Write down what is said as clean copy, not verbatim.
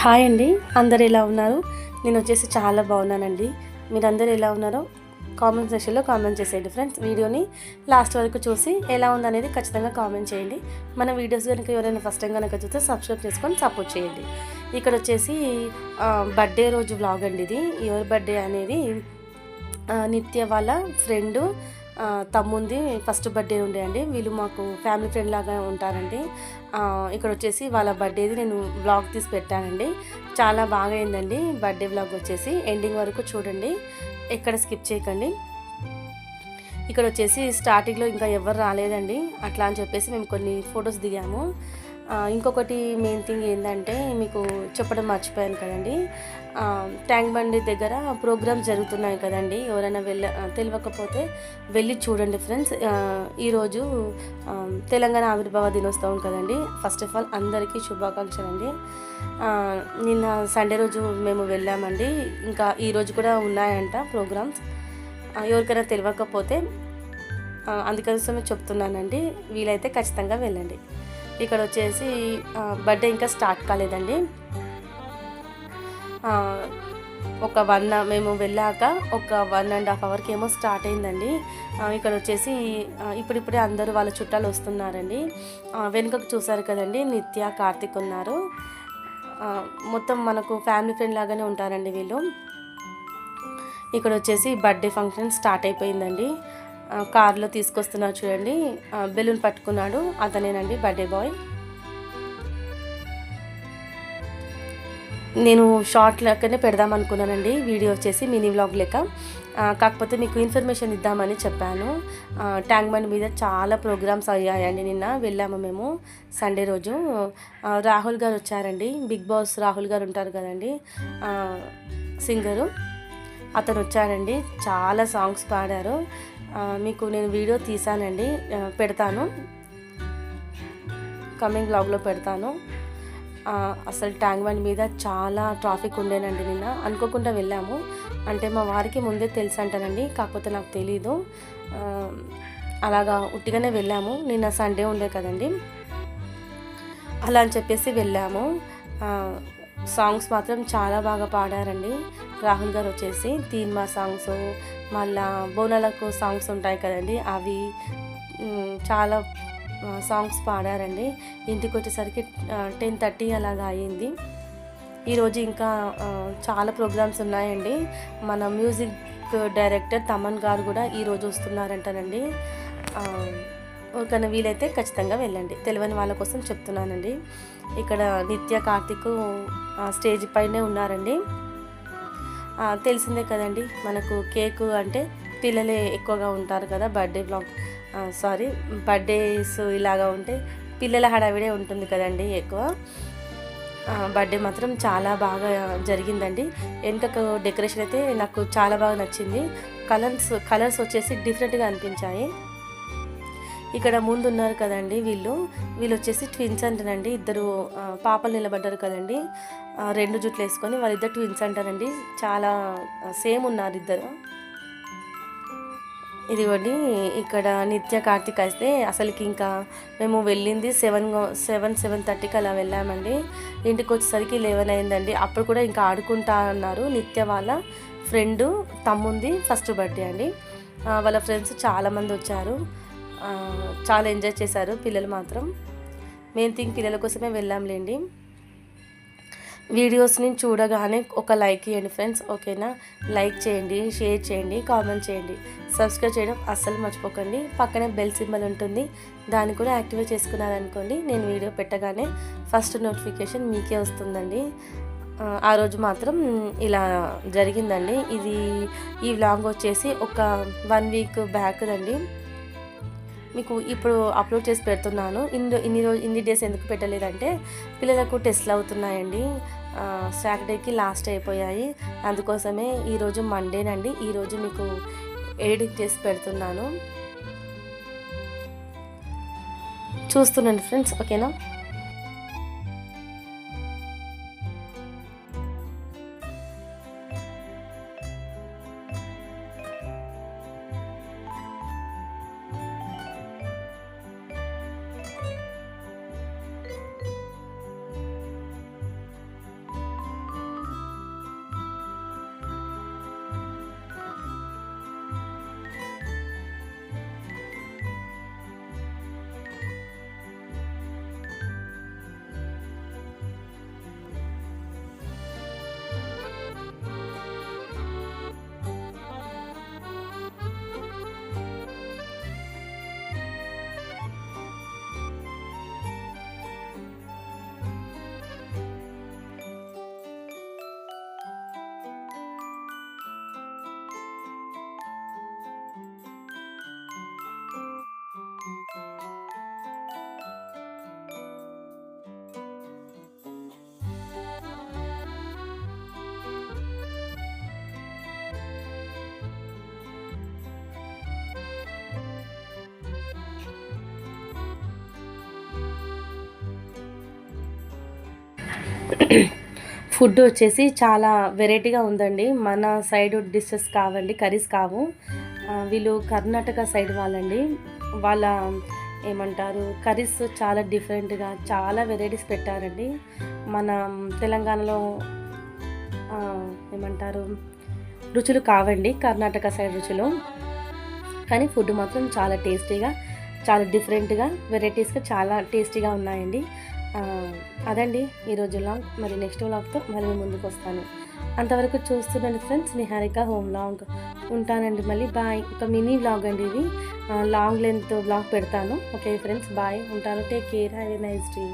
Hi అండి, అందరు ఎలా ఉన్నారు? నేను వచ్చేసి చాలా బాగున్నానండి. మీరందరూ ఎలా ఉన్నారో కామెంట్ సెక్షన్లో కామెంట్ చేసేయండి ఫ్రెండ్స్. వీడియోని లాస్ట్ వరకు చూసి ఎలా ఉందనేది ఖచ్చితంగా కామెంట్ చేయండి. మన వీడియోస్ కనుక ఎవరైనా ఫస్ట్ టైం కనుక చూస్తే సబ్స్క్రైబ్ చేసుకొని సపోర్ట్ చేయండి. ఇక్కడ వచ్చేసి బర్త్డే రోజు వ్లాగ్ అండి. ఇది ఎవరి బర్త్డే అనేది నిత్య వాళ్ళ ఫ్రెండు తమ్ముంది ఫస్ట్ బర్త్డే ఉండే అండి. వీళ్ళు మాకు ఫ్యామిలీ ఫ్రెండ్ లాగా ఉంటారండి. ఇక్కడ వచ్చేసి వాళ్ళ బర్త్డేది నేను వ్లాగ్ తీసి పెట్టానండి. చాలా బాగా అయిందండి బర్త్డే వ్లాగ్ వచ్చేసి. ఎండింగ్ వరకు చూడండి, ఎక్కడ స్కిప్ చేయకండి. ఇక్కడ వచ్చేసి స్టార్టింగ్లో ఇంకా ఎవరు రాలేదండి, అట్లా అని చెప్పేసి మేము కొన్ని ఫొటోస్ దిగాము. ఇంకొకటి మెయిన్ థింగ్ ఏంటంటే మీకు చెప్పడం మర్చిపోయాను కదండి. ట్యాంక్ బండి దగ్గర ప్రోగ్రామ్స్ జరుగుతున్నాయి కదండి. ఎవరైనా తెలియకపోతే వెళ్ళి చూడండి ఫ్రెండ్స్. ఈరోజు తెలంగాణ ఆవిర్భావ దినోత్సవం కదండి. ఫస్ట్ ఆఫ్ ఆల్ అందరికీ శుభాకాంక్షలు అండి. నిన్న సండే రోజు మేము వెళ్ళామండి. ఇంకా ఈరోజు కూడా ఉన్నాయంట ప్రోగ్రామ్స్. ఎవరికైనా తెలియకపోతే అందుకోసమే చెప్తున్నానండి. వీలైతే ఖచ్చితంగా వెళ్ళండి. ఇక్కడ వచ్చేసి బర్త్డే ఇంకా స్టార్ట్ కాలేదండి. మేము వెళ్ళాక ఒక 1.5 అవర్కి ఏమో స్టార్ట్ అయిందండి. ఇక్కడ వచ్చేసి ఇప్పుడిప్పుడే అందరూ వాళ్ళ చుట్టాలు వస్తున్నారండి. వెనుకకు చూసారు కదండి, నిత్య కార్తిక్ ఉన్నారు. మొత్తం మనకు ఫ్యామిలీ ఫ్రెండ్ లాగానే ఉంటారండి వీళ్ళు. ఇక్కడ వచ్చేసి బర్త్డే ఫంక్షన్ స్టార్ట్ అయిపోయిందండి. కార్లో తీసుకొస్తున్నారు చూడండి, బెలూన్ పట్టుకున్నాడు, అతనేనండి బర్త్డే బాయ్. నేను షార్ట్ లెక్కనే పెడదాం అనుకున్నానండి, వీడియో వచ్చేసి మినీ వ్లాగ్ లెక్క. కాకపోతే మీకు ఇన్ఫర్మేషన్ ఇద్దామని చెప్పాను. ట్యాంక్ బండ్ మీద చాలా ప్రోగ్రామ్స్ అయ్యాయండి. నిన్న వెళ్ళాము మేము సండే రోజు. రాహుల్ గారు వచ్చారండి, బిగ్ బాస్ రాహుల్ గారు ఉంటారు కదండి, సింగరు. అతను వచ్చాడండి, చాలా సాంగ్స్ పాడారు. మీకు నేను వీడియో తీసానండి, పెడతాను, కమింగ్ వ్లాగ్లో పెడతాను. అసలు ట్యాంక్ బండ్ మీద చాలా ట్రాఫిక్ ఉండేనండి. నిన్న అనుకోకుండా వెళ్ళాము, అంటే మా వారికి ముందే తెలుసు అంటానండి, కాకపోతే నాకు తెలీదు. అలాగా ఉట్టిగానే వెళ్ళాము. నిన్న సండే ఉండే కదండి, అలా అని చెప్పేసి వెళ్ళాము. సాంగ్స్ మాత్రం చాలా బాగా పాడారండి. రాహుల్ గారు వచ్చేసి తీన్మా సాంగ్స్, మళ్ళా బోనాలకు సాంగ్స్ ఉంటాయి కదండి, అవి చాలా సాంగ్స్ పాడారండి. ఇంటికి వచ్చేసరికి 10:30 అలాగా అయ్యింది. ఈరోజు ఇంకా చాలా ప్రోగ్రామ్స్ ఉన్నాయండి. మన మ్యూజిక్ డైరెక్టర్ తమన్ గారు కూడా ఈరోజు వస్తున్నారంటానండి. ఒకవేళ వీలైతే ఖచ్చితంగా వెళ్ళండి, తెలియని వాళ్ళ కోసం చెప్తున్నానండి. ఇక్కడ నిత్య కార్తిక్ స్టేజ్ పైనే ఉన్నారండి. తెలిసిందే కదండి, మనకు కేకు అంటే పిల్లలే ఎక్కువగా ఉంటారు కదా. బర్త్డేస్ ఇలాగా ఉంటే పిల్లల హడావిడే ఉంటుంది కదండి ఎక్కువ. బర్త్డే మాత్రం చాలా బాగా జరిగిందండి. వెనుకకు డెకరేషన్ అయితే నాకు చాలా బాగా నచ్చింది. కలర్స్ వచ్చేసి డిఫరెంట్గా అనిపించాయి. ఇక్కడ ముందు ఉన్నారు కదండి, వీళ్ళు వచ్చేసి ట్విన్స్ అంటారండి. ఇద్దరు పాపలు నిలబడ్డారు కదండి, 2 జుట్లు వేసుకొని, వాళ్ళిద్దరు ట్విన్స్ అంటారండి. చాలా సేమ్ ఉన్నారు ఇద్దరు. ఇదిగోండి, ఇక్కడ నిత్య కార్తిక్ అయితే అసలుకి ఇంకా మేము వెళ్ళింది 7:30కి అలా వెళ్ళామండి. ఇంటికి వచ్చేసరికి 11 అయిందండి. అప్పుడు కూడా ఇంకా ఆడుకుంటా అన్నారు. నిత్య వాళ్ళ ఫ్రెండు తమ్ముంది ఫస్ట్ బర్త్డే అండి. వాళ్ళ ఫ్రెండ్స్ చాలామంది వచ్చారు, చాలా ఎంజాయ్ చేశారు పిల్లలు మాత్రం. మెయిన్ థింగ్ పిల్లల కోసమే వెళ్ళాంలేండి. వీడియోస్ని చూడగానే ఒక లైక్ ఇవ్వండి ఫ్రెండ్స్, ఓకేనా? లైక్ చేయండి, షేర్ చేయండి, కామెంట్ చేయండి, సబ్స్క్రైబ్ చేయడం అస్సలు మర్చిపోకండి. పక్కనే బెల్ సింబల్ ఉంటుంది, దాన్ని కూడా యాక్టివేట్ చేసుకున్నారనుకోండి, నేను వీడియో పెట్టగానే ఫస్ట్ నోటిఫికేషన్ మీకే వస్తుందండి. ఆ రోజు మాత్రం ఇలా జరిగిందండి. ఈ వ్లాగ్ వచ్చేసి ఒక 1 వీక్ బ్యాక్ దండి. మీకు ఇప్పుడు అప్లోడ్ చేసి పెడుతున్నాను. ఇన్ని డేస్ ఎందుకు పెట్టలేదంటే పిల్లలకు టెస్ట్లు అవుతున్నాయండి. సాటర్డేకి లాస్ట్ అయిపోయాయి, అందుకోసమే ఈరోజు మండేనండి. ఈరోజు మీకు ఎడిట్ చేసి పెడుతున్నాను, చూస్తుండండి ఫ్రెండ్స్, ఓకేనా? ఫుడ్ వచ్చేసి చాలా వెరైటీగా ఉందండి. మన సైడ్ డిషెస్ కావండి, కర్రీస్ కావు. వీళ్ళు కర్ణాటక సైడ్ వాళ్ళండి. వాళ్ళ ఏమంటారు కర్రీస్ చాలా డిఫరెంట్గా చాలా వెరైటీస్ పెట్టారండి. మన తెలంగాణలో ఏమంటారు రుచులు కావండి కర్ణాటక సైడ్ రుచులు. కానీ ఫుడ్ మాత్రం చాలా టేస్టీగా, చాలా డిఫరెంట్గా, వెరైటీస్గా చాలా టేస్టీగా ఉన్నాయండి. అదండి ఈరోజు వ్లాగ్. మరి నెక్స్ట్ వ్లాగ్తో మళ్ళీ ముందుకు వస్తాను. అంతవరకు చూస్తున్నాను ఫ్రెండ్స్, నిహారిక హోమ్ వ్లాగ్. ఉంటానండి మళ్ళీ. బాయ్. ఒక మినీ వ్లాగ్ అండి ఇది, లాంగ్ లెంత్ వ్లాగ్ పెడతాను. Okay friends, bye. ఉంటాను. Take care. Have a nice day.